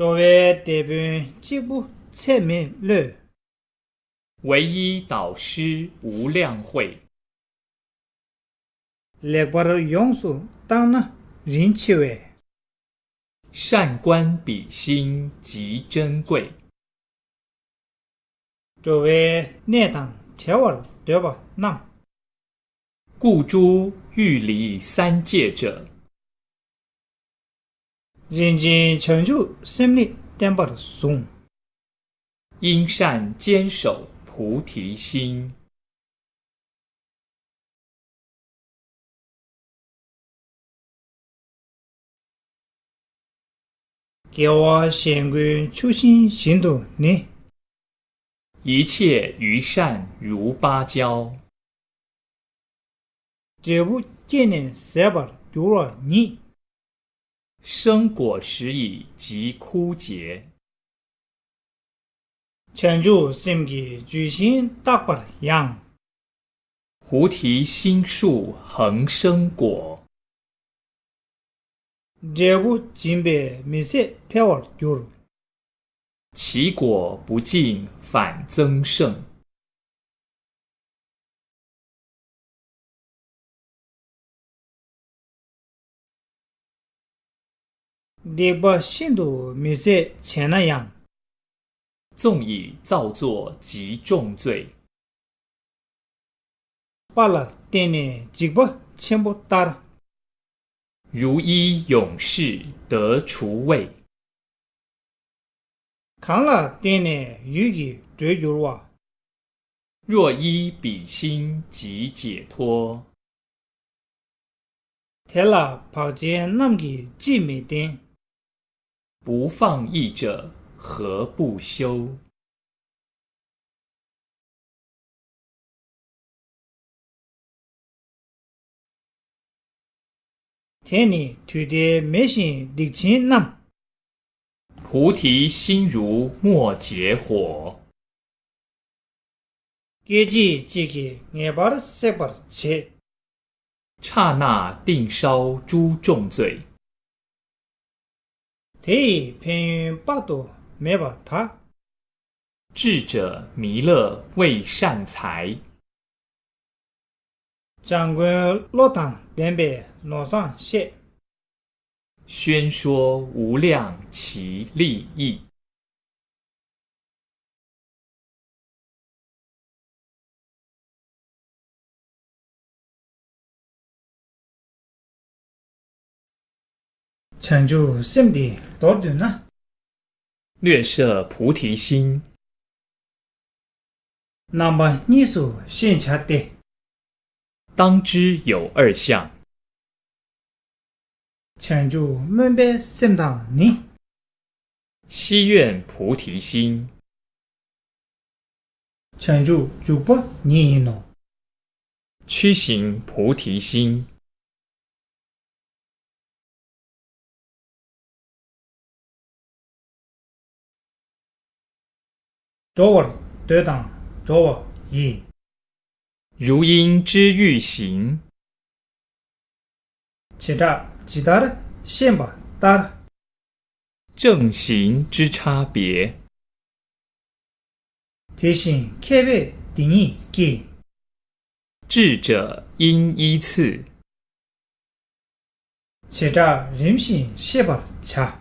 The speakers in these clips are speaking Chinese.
作为代表几部册面乐，唯一导师无量慧，历把的用处当呢人气为善观彼心极珍贵。作为内当条文对吧？那故诸欲离三界者，人间成就生命颠簸的松，应善坚守菩提心。给我显归初心行动呢？一切余善如芭蕉，这部纪念三把有了你，生果实已即枯竭。成就心给居心大把的样，菩提心树恒生果，这部金白没色飘瓦有了。其果不尽反增盛。历把信徒没色前那样，纵以造作极重罪，把了点点几把全部打了。如依勇士得除畏，看了点点有给追求我，若依彼心即解脱。贴了抛见那么个既没点，不放逸者何不修？天你推的没心力气那，菩提心如莫结火，给己这个眼巴的三把的切，刹那定烧诸重罪。天偏云八度没把他，智者弥勒为善财，掌管落堂两边脑上写，宣说无量其利益。成就心的多短呢？略摄菩提心，那么你所现下的，当知有二相：成就门别心堂你，希愿菩提心，成就就不你弄，趋行菩提心。找我对当找我一，如因之欲行，其他的先把打了，正行之差别，提醒开背定义给，智者应依次，其他人性先把掐，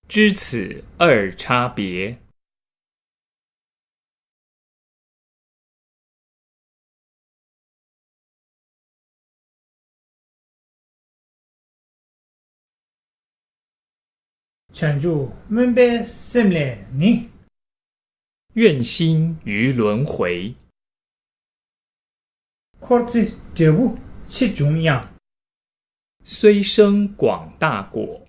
知此二差别。成就门别心来你，愿心于轮回，靠自这步其中央，虽生广大果，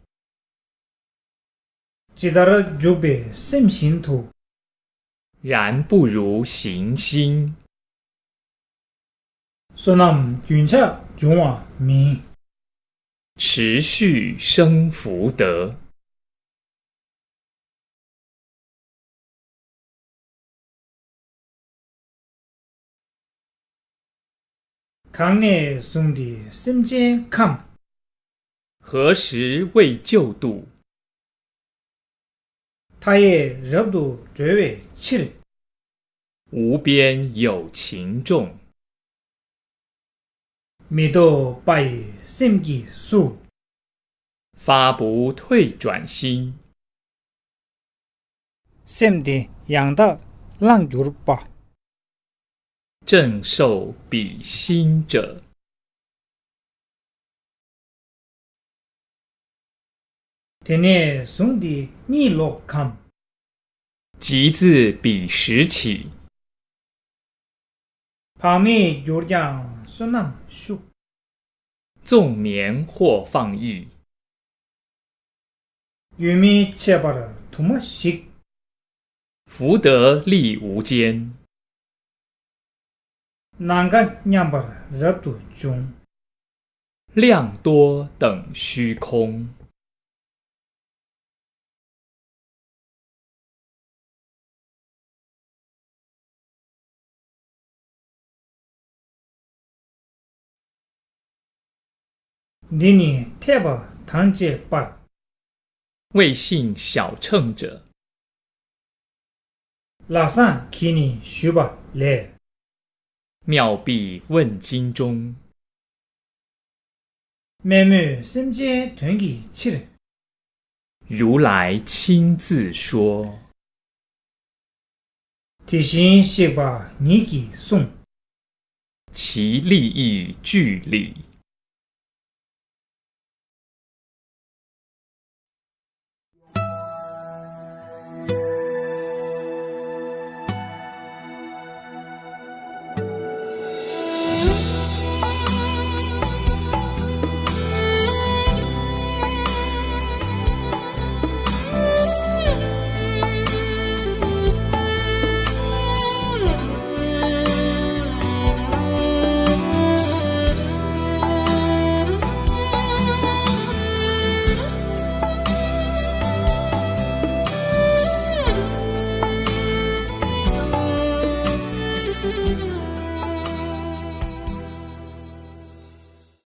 其他的就被心心图，然不如行心。说那么军察中啊民，持续生福德。康内兄弟心间看，何时为救度？他也惹不追尾气了。无边有情众，每到八月心机数，发不退转心，心的养的浪九吧。正受彼心者。天天送的你落看，即自彼时起，旁面就将说那么说，纵眠或放逸，原面切把的土么西，福德利无间，哪个娘把的惹不中，量多等虚空。你呢太把堂姐把未信小乘者，拉上给你学吧来，妙必问经中，妹妹心间团结起来，如来亲自说，提醒学把你给送，其利益俱理。